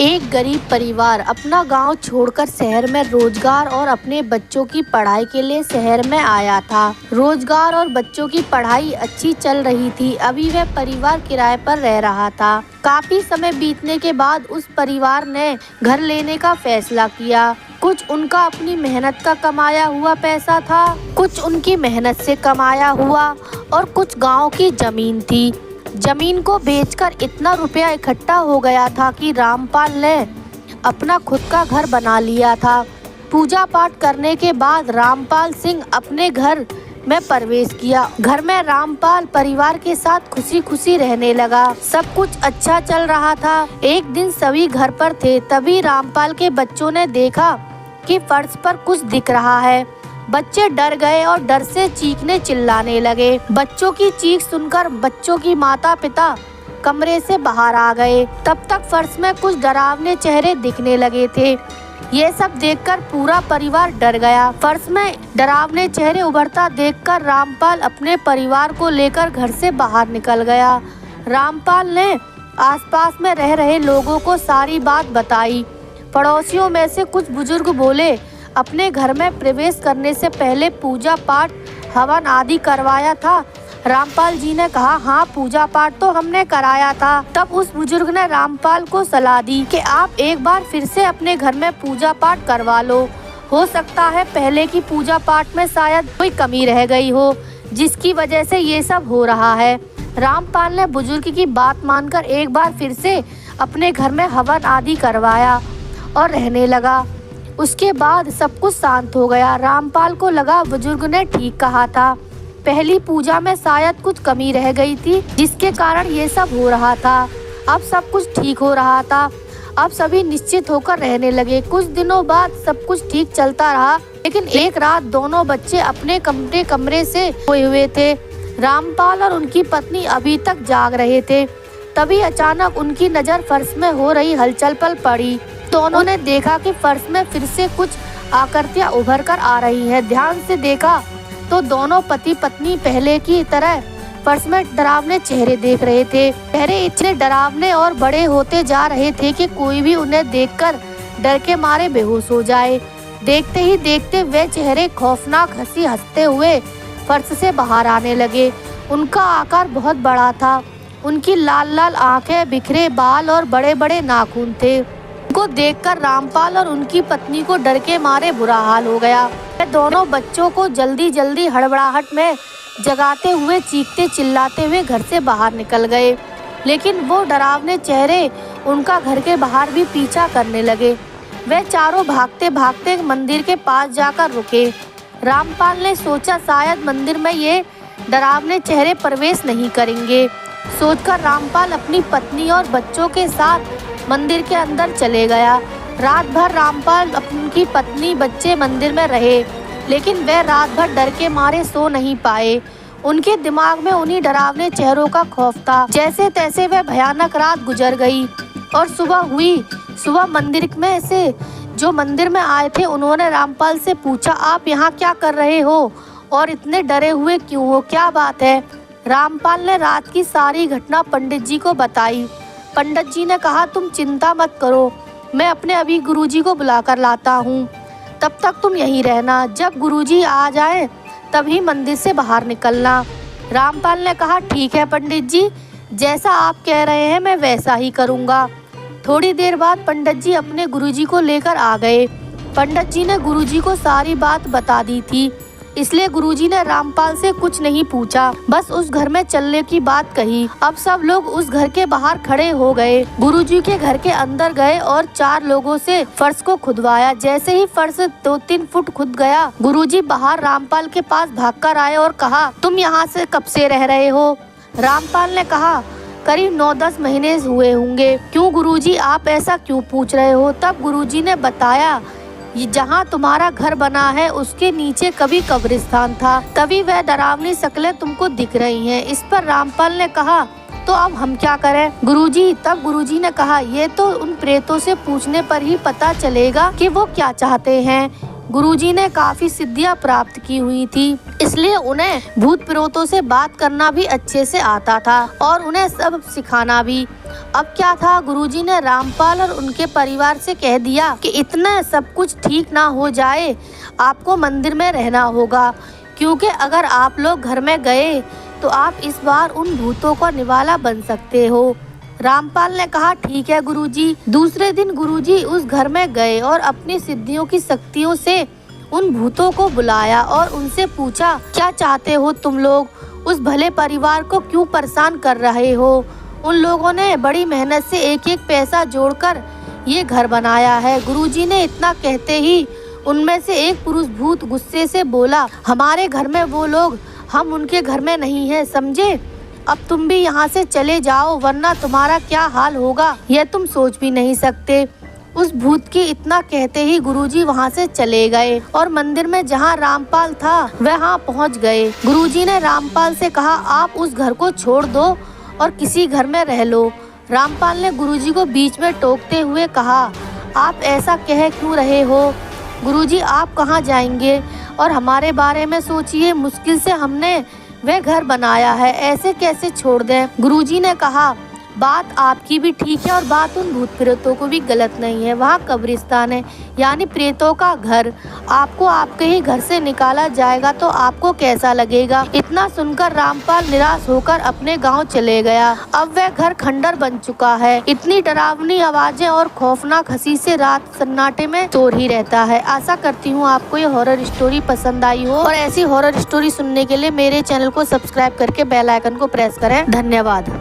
एक गरीब परिवार अपना गांव छोड़कर शहर में रोजगार और अपने बच्चों की पढ़ाई के लिए शहर में आया था। रोजगार और बच्चों की पढ़ाई अच्छी चल रही थी। अभी वह परिवार किराए पर रह रहा था। काफी समय बीतने के बाद उस परिवार ने घर लेने का फैसला किया। कुछ उनका अपनी मेहनत का कमाया हुआ पैसा था, कुछ उनकी मेहनत से कमाया हुआ और कुछ गाँव की जमीन थी। जमीन को बेचकर इतना रुपया इकट्ठा हो गया था कि रामपाल ने अपना खुद का घर बना लिया था। पूजा पाठ करने के बाद रामपाल सिंह अपने घर में प्रवेश किया। घर में रामपाल परिवार के साथ खुशी खुशी रहने लगा। सब कुछ अच्छा चल रहा था। एक दिन सभी घर पर थे, तभी रामपाल के बच्चों ने देखा कि फर्श पर कुछ दिख रहा है। बच्चे डर गए और डर से चीखने चिल्लाने लगे। बच्चों की चीख सुनकर बच्चों की माता पिता कमरे से बाहर आ गए। तब तक फर्श में कुछ डरावने चेहरे दिखने लगे थे। ये सब देखकर पूरा परिवार डर गया। फर्श में डरावने चेहरे उभरता देखकर रामपाल अपने परिवार को लेकर घर से बाहर निकल गया। रामपाल ने आसपास में रह रहे लोगों को सारी बात बताई। पड़ोसियों में से कुछ बुजुर्ग बोले, अपने घर में प्रवेश करने से पहले पूजा पाठ हवन आदि करवाया था। रामपाल जी ने कहा, हाँ पूजा पाठ तो हमने कराया था। तब उस बुजुर्ग ने रामपाल को सलाह दी कि आप एक बार फिर से अपने घर में पूजा पाठ करवा लो। हो सकता है पहले की पूजा पाठ में शायद कोई कमी रह गई हो, जिसकी वजह से ये सब हो रहा है। रामपाल ने बुजुर्ग की बात मानकर एक बार फिर से अपने घर में हवन आदि करवाया और रहने लगा। उसके बाद सब कुछ शांत हो गया। रामपाल को लगा बुजुर्ग ने ठीक कहा था। पहली पूजा में शायद कुछ कमी रह गई थी, जिसके कारण ये सब हो रहा था। अब सब कुछ ठीक हो रहा था। अब सभी निश्चित होकर रहने लगे। कुछ दिनों बाद सब कुछ ठीक चलता रहा, लेकिन एक रात दोनों बच्चे अपने कमरे से सोए हुए थे। रामपाल और उनकी पत्नी अभी तक जाग रहे थे। तभी अचानक उनकी नज़र फर्श में हो रही हलचल पर पड़ी। दोनों ने देखा कि फर्श में फिर से कुछ आकृतियां उभर कर आ रही हैं। ध्यान से देखा तो दोनों पति पत्नी पहले की तरह फर्श में डरावने चेहरे देख रहे थे। चेहरे इतने डरावने और बड़े होते जा रहे थे कि कोई भी उन्हें देखकर डर के मारे बेहोश हो जाए। देखते ही देखते वे चेहरे खौफनाक हंसी हंसते हुए फर्श से बाहर आने लगे। उनका आकार बहुत बड़ा था। उनकी लाल लाल आंखें, बिखरे बाल और बड़े बड़े नाखून थे। को देखकर रामपाल और उनकी पत्नी को डर के मारे बुरा हाल हो गया। वे दोनों बच्चों को जल्दी जल्दी हड़बड़ाहट में जगाते हुए चीखते चिल्लाते हुए घर से बाहर निकल गए। लेकिन वो डरावने चेहरे उनका घर के बाहर भी पीछा करने लगे। वे चारों भागते भागते मंदिर के पास जाकर रुके। रामपाल ने सोचा शायद मंदिर में ये डरावने चेहरे प्रवेश नहीं करेंगे। सोचकर रामपाल अपनी पत्नी और बच्चों के साथ मंदिर के अंदर चले गया। रात भर रामपाल अपनी पत्नी बच्चे मंदिर में रहे, लेकिन वे रात भर डर के मारे सो नहीं पाए। उनके दिमाग में उन्हीं डरावने चेहरों का खौफ था। जैसे तैसे वह भयानक रात गुजर गई और सुबह हुई। सुबह मंदिर में से जो मंदिर में आए थे उन्होंने रामपाल से पूछा, आप यहाँ क्या कर रहे हो और इतने डरे हुए क्यों हो, क्या बात है? रामपाल ने रात की सारी घटना पंडित जी को बताई। पंडित जी ने कहा, तुम चिंता मत करो, मैं अपने अभी गुरुजी को बुलाकर लाता हूँ। तब तक तुम यहीं रहना। जब गुरुजी आ जाए तभी मंदिर से बाहर निकलना। रामपाल ने कहा, ठीक है पंडित जी, जैसा आप कह रहे हैं मैं वैसा ही करूँगा। थोड़ी देर बाद पंडित जी अपने गुरुजी को लेकर आ गए। पंडित जी ने गुरुजी को सारी बात बता दी थी, इसलिए गुरुजी ने रामपाल से कुछ नहीं पूछा, बस उस घर में चलने की बात कही। अब सब लोग उस घर के बाहर खड़े हो गए। गुरुजी के घर के अंदर गए और 4 लोगों से फर्श को खुदवाया। जैसे ही फर्श 2-3 फुट खुद गया, गुरुजी बाहर रामपाल के पास भागकर आए और कहा, तुम यहाँ से कब से रह रहे हो? रामपाल ने कहा, करीब 9-10 महीने हुए होंगे। क्यों गुरुजी, आप ऐसा क्यों पूछ रहे हो? तब गुरुजी ने बताया, ये जहाँ तुम्हारा घर बना है उसके नीचे कभी कब्रिस्तान था, तभी वह डरावनी शक्लें तुमको दिख रही हैं। इस पर रामपाल ने कहा, तो अब हम क्या करें गुरुजी? तब गुरुजी ने कहा, ये तो उन प्रेतों से पूछने पर ही पता चलेगा कि वो क्या चाहते हैं। गुरुजी ने काफी सिद्धियां प्राप्त की हुई थी, इसलिए उन्हें भूत प्रेतों से बात करना भी अच्छे से आता था और उन्हें सब सिखाना भी। अब क्या था, गुरुजी ने रामपाल और उनके परिवार से कह दिया कि इतना सब कुछ ठीक ना हो जाए, आपको मंदिर में रहना होगा, क्योंकि अगर आप लोग घर में गए तो आप इस बार उन भूतों का निवाला बन सकते हो। रामपाल ने कहा ठीक है गुरुजी। दूसरे दिन गुरुजी उस घर में गए और अपनी सिद्धियों की शक्तियों से उन भूतों को बुलाया और उनसे पूछा, क्या चाहते हो तुम लोग? उस भले परिवार को क्यों परेशान कर रहे हो? उन लोगों ने बड़ी मेहनत से एक एक पैसा जोड़कर ये घर बनाया है। गुरुजी ने इतना कहते ही उनमें से एक पुरुष भूत गुस्से से बोला, हमारे घर में वो लोग, हम उनके घर में नहीं हैं, समझे? अब तुम भी यहाँ से चले जाओ, वरना तुम्हारा क्या हाल होगा यह तुम सोच भी नहीं सकते। उस भूत के इतना कहते ही गुरुजी वहाँ से चले गए और मंदिर में जहाँ रामपाल था वहाँ पहुँच गए। गुरुजी ने रामपाल से कहा, आप उस घर को छोड़ दो और किसी घर में रह लो। रामपाल ने गुरुजी को बीच में टोकते हुए कहा, आप ऐसा कह क्यों रहे हो? गुरुजी, आप कहाँ जाएंगे? और हमारे बारे में सोचिए, मुश्किल से हमने वह घर बनाया है, ऐसे कैसे छोड़ दें? गुरुजी ने कहा, बात आपकी भी ठीक है और बात उन भूत प्रेतों को भी गलत नहीं है। वहाँ कब्रिस्तान है, यानी प्रेतों का घर। आपको आपके ही घर से निकाला जाएगा तो आपको कैसा लगेगा? इतना सुनकर रामपाल निराश होकर अपने गांव चले गया। अब वह घर खंडर बन चुका है। इतनी डरावनी आवाजें और खौफनाक हंसी से रात सन्नाटे में चोर ही रहता है। आशा करती हूँ आपको ये हॉरर स्टोरी पसंद आई हो और ऐसी हॉरर स्टोरी सुनने के लिए मेरे चैनल को सब्सक्राइब करके बेल आइकन को प्रेस करें। धन्यवाद।